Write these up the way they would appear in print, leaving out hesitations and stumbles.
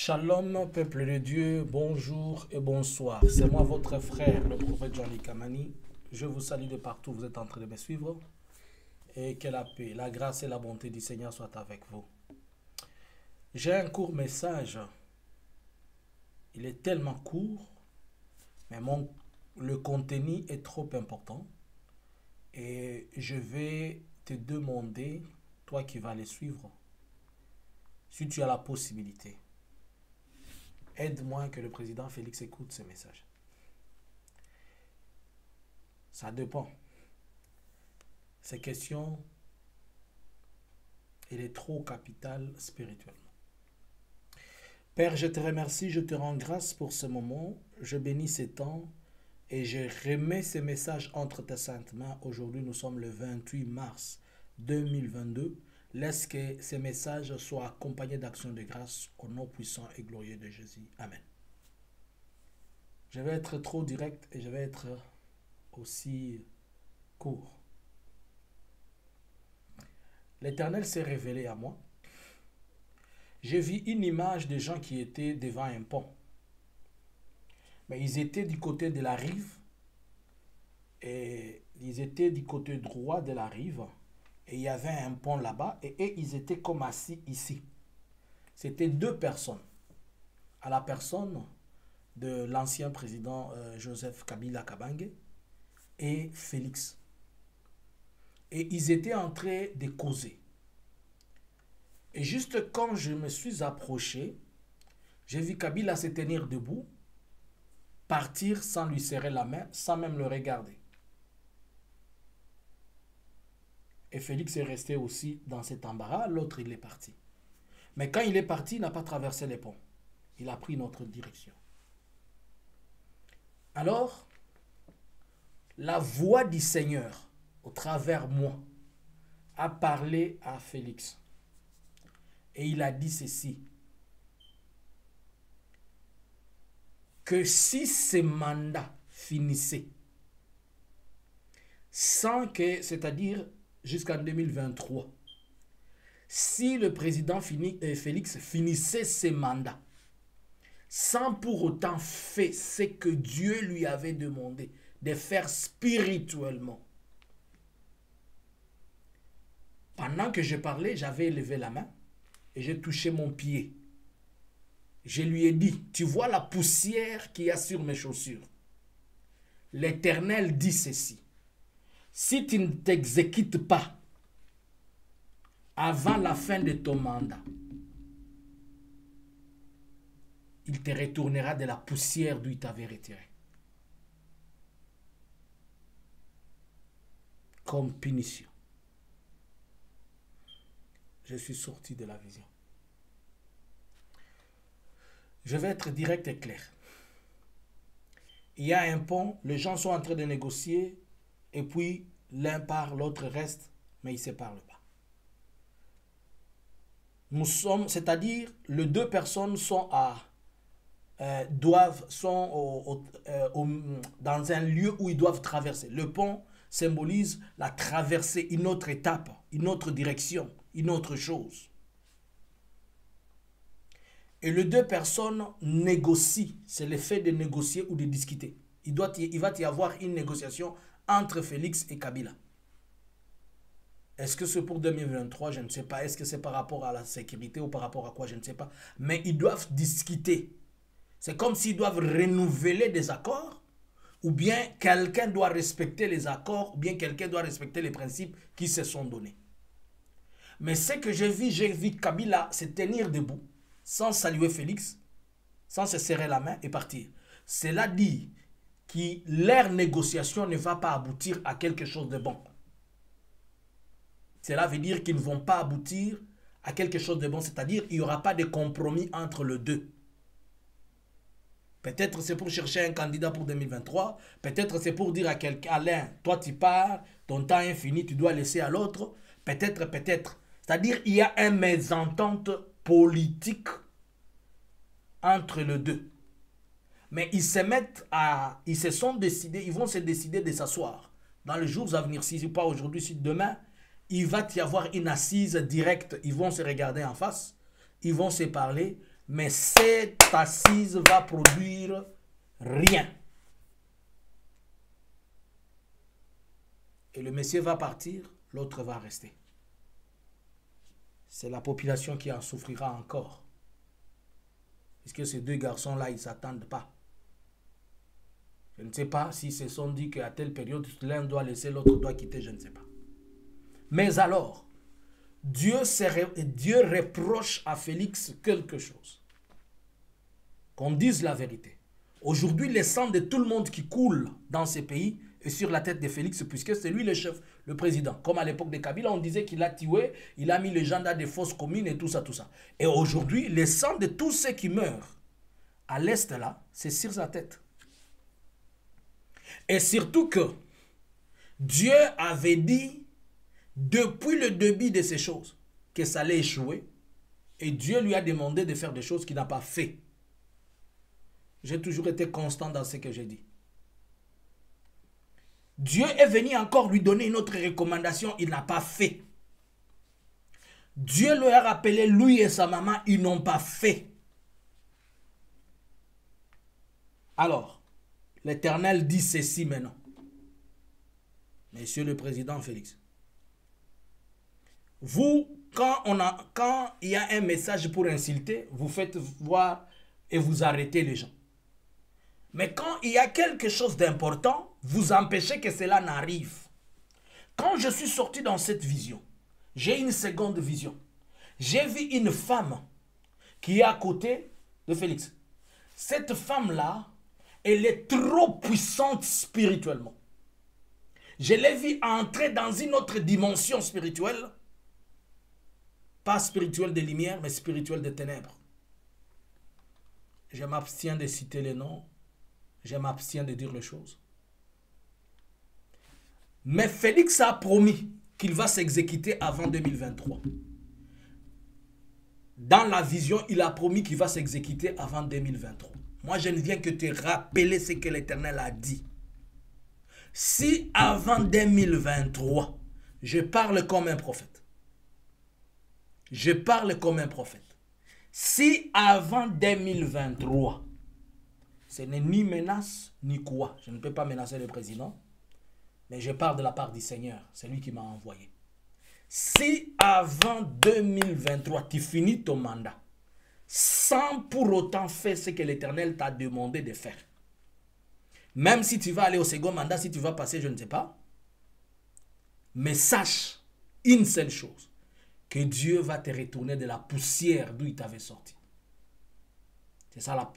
Shalom, peuple de Dieu, bonjour et bonsoir. C'est moi, votre frère, le prophète Johnny Kamani. Je vous salue de partout, vous êtes en train de me suivre. Et que la paix, la grâce et la bonté du Seigneur soient avec vous. J'ai un court message. Il est tellement court, mais le contenu est trop important. Et je vais te demander, toi qui vas les suivre, si tu as la possibilité, aide-moi que le président Félix écoute ce message. Ça dépend. Ces questions, il est trop capital spirituellement. Père, je te remercie, je te rends grâce pour ce moment. Je bénis ces temps et je remets ces messages entre tes saintes mains. Aujourd'hui, nous sommes le 28 mars 2022. Laisse que ces messages soient accompagnés d'actions de grâce au nom puissant et glorieux de Jésus. Amen. Je vais être trop direct et je vais être aussi court. L'Éternel s'est révélé à moi. J'ai vu une image de gens qui étaient devant un pont. Mais ils étaient du côté de la rive et ils étaient du côté droit de la rive. Et il y avait un pont là-bas et ils étaient comme assis ici. C'était deux personnes. À la personne de l'ancien président Joseph Kabila Kabange et Félix. Et ils étaient en train de causer. Et juste quand je me suis approché, j'ai vu Kabila se tenir debout, partir sans lui serrer la main, sans même le regarder. Et Félix est resté aussi dans cet embarras, l'autre il est parti. Mais quand il est parti, il n'a pas traversé les ponts. Il a pris notre direction. Alors, la voix du Seigneur, au travers moi, a parlé à Félix. Et il a dit ceci. Que si ce mandat finissait, sans que, c'est-à-dire jusqu'en 2023, si le président Félix finissait ses mandats, sans pour autant faire ce que Dieu lui avait demandé de faire spirituellement. Pendant que je parlais, j'avais élevé la main et j'ai touché mon pied. Je lui ai dit, tu vois la poussière qu'il y a sur mes chaussures. L'Éternel dit ceci. Si tu ne t'exécutes pas avant la fin de ton mandat, il te retournera de la poussière d'où il t'avait retiré. Comme punition. Je suis sorti de la vision. Je vais être direct et clair. Il y a un pont, les gens sont en train de négocier, et puis l'un part, l'autre reste, mais ils ne se parlent pas. Nous sommes, c'est-à-dire, les deux personnes sont dans un lieu où ils doivent traverser. Le pont symbolise la traversée, une autre étape, une autre direction, une autre chose. Et les deux personnes négocient. C'est le fait de négocier ou de discuter. Il va y avoir une négociation entre Félix et Kabila. Est-ce que c'est pour 2023? Je ne sais pas. Est-ce que c'est par rapport à la sécurité ou par rapport à quoi? Je ne sais pas. Mais ils doivent discuter. C'est comme s'ils doivent renouveler des accords, ou bien quelqu'un doit respecter les accords, ou bien quelqu'un doit respecter les principes qui se sont donnés. Mais ce que j'ai vu Kabila se tenir debout, sans saluer Félix, sans se serrer la main et partir. Cela dit que leur négociation ne va pas aboutir à quelque chose de bon. Cela veut dire qu'ils ne vont pas aboutir à quelque chose de bon, c'est-à-dire qu'il n'y aura pas de compromis entre les deux. Peut-être c'est pour chercher un candidat pour 2023, peut-être c'est pour dire à l'un, toi tu pars, ton temps est fini, tu dois laisser à l'autre, peut-être. C'est-à-dire qu'il y a une mésentente politique entre les deux. Mais ils se sont décidés, ils vont se décider de s'asseoir. Dans les jours à venir, si pas aujourd'hui, si demain, il va y avoir une assise directe, ils vont se regarder en face, ils vont se parler, Mais cette assise va produire rien. Et le monsieur va partir, l'autre va rester. C'est la population qui en souffrira encore. Puisque ces deux garçons-là, ils ne s'attendent pas. Je ne sais pas si se sont dit qu'à telle période, l'un doit laisser, l'autre doit quitter, je ne sais pas. Mais alors, Dieu reproche à Félix quelque chose. Qu'on dise la vérité. Aujourd'hui, le sang de tout le monde qui coule dans ces pays est sur la tête de Félix, puisque c'est lui le chef, le président. Comme à l'époque de Kabila, on disait qu'il a tué, il a mis les gens dans des fosses communes et tout ça, tout ça. Et aujourd'hui, le sang de tous ceux qui meurent à l'Est, là, c'est sur sa tête. Et surtout que Dieu avait dit, depuis le début de ces choses, que ça allait échouer. Et Dieu lui a demandé de faire des choses qu'il n'a pas fait. J'ai toujours été constant dans ce que j'ai dit. Dieu est venu encore lui donner une autre recommandation, il n'a pas fait. Dieu lui a rappelé, lui et sa maman, ils n'ont pas fait. Alors, l'Éternel dit ceci maintenant. Monsieur le Président Félix, vous, quand il y a un message pour insulter, vous faites voir et vous arrêtez les gens. Mais quand il y a quelque chose d'important, vous empêchez que cela n'arrive. Quand je suis sorti dans cette vision, j'ai une seconde vision. J'ai vu une femme qui est à côté de Félix. Cette femme-là, elle est trop puissante spirituellement. Je l'ai vue entrer dans une autre dimension spirituelle. Pas spirituelle de lumière, mais spirituelle de ténèbres. Je m'abstiens de citer les noms. Je m'abstiens de dire les choses. Mais Félix a promis qu'il va s'exécuter avant 2023. Dans la vision, il a promis qu'il va s'exécuter avant 2023. Moi, je ne viens que te rappeler ce que l'Éternel a dit. Si avant 2023, je parle comme un prophète. Je parle comme un prophète. Si avant 2023, ce n'est ni menace, ni quoi. Je ne peux pas menacer le président. Mais je parle de la part du Seigneur. C'est lui qui m'a envoyé. Si avant 2023, tu finis ton mandat, sans pour autant faire ce que l'Éternel t'a demandé de faire, même si tu vas aller au second mandat, si tu vas passer, je ne sais pas, mais sache une seule chose, que Dieu va te retourner de la poussière d'où il t'avait sorti.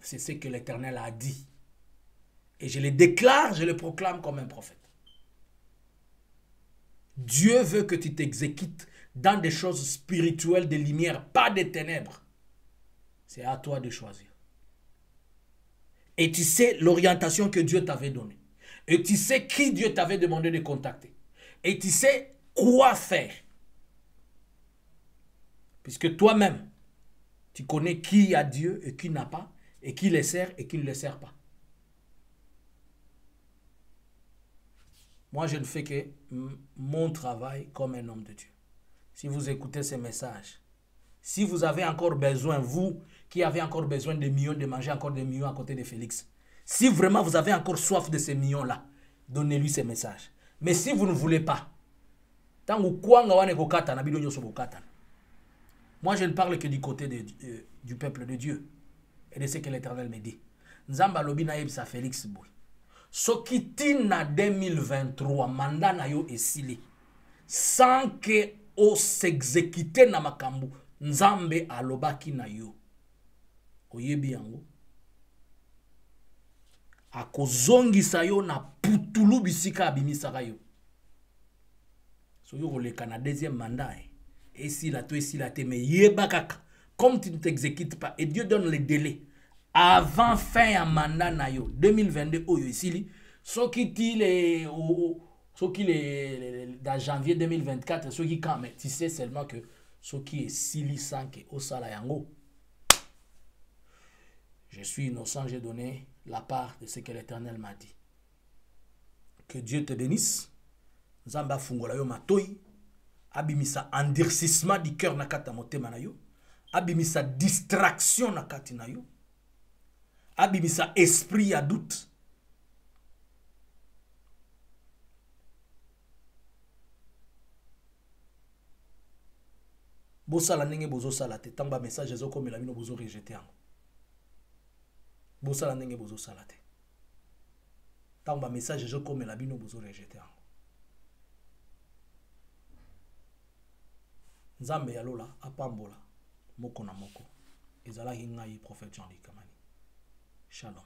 C'est ce que l'Éternel a dit. Et je le déclare, je le proclame comme un prophète. Dieu veut que tu t'exécutes dans des choses spirituelles, de lumière, pas de ténèbres. C'est à toi de choisir. Et tu sais l'orientation que Dieu t'avait donnée. Et tu sais qui Dieu t'avait demandé de contacter. Et tu sais quoi faire. Puisque toi-même, tu connais qui a Dieu et qui n'a pas, et qui le sert et qui ne le sert pas. Moi, je ne fais que mon travail comme un homme de Dieu. Si vous écoutez ces messages, si vous avez encore besoin, vous qui avez encore besoin de millions, de manger encore des millions à côté de Félix, si vraiment vous avez encore soif de ces millions-là, donnez-lui ces messages. Mais si vous ne voulez pas, moi, je ne parle que du côté du peuple de Dieu et de ce que l'Éternel me dit. Nzamba lobi na yebisa Félix boy. Soki tina 2023 mandat na yo esili sans que o s'exécuter na makambu Nzambe alobaki na yo. Oyebi yango. Akozongisa yo na putulu bisika abimisaka yo. So yo koleka na deuxième mandat. Et si la te mais yeba kaka. Comme tu ne t'exécutes pas et Dieu donne le délai avant fin à mandat na yo 2022 oyo ici ce qui dit dans janvier 2024 ce qui quand mais tu sais seulement que ce qui est sili sans que au sala yango. Je suis innocent, j'ai donné la part de ce que l'Éternel m'a dit. Que Dieu te bénisse. Zamba fungola yo matoi abimisa endurcissement du cœur na kata motema na yo. abimisa distraction na kati na yo, abimisa esprit ya doute. Bosala ndenge bozosala te, tamba message ezokomela bino bozo rejeter yango. Bosala ndenge bozosala te, tamba message ezokomela bino bozo rejeter yango. Nzambe ya lola apambola moko na moko. Ezalaki ngai prophète Jean-Luc Kamani. Shalom.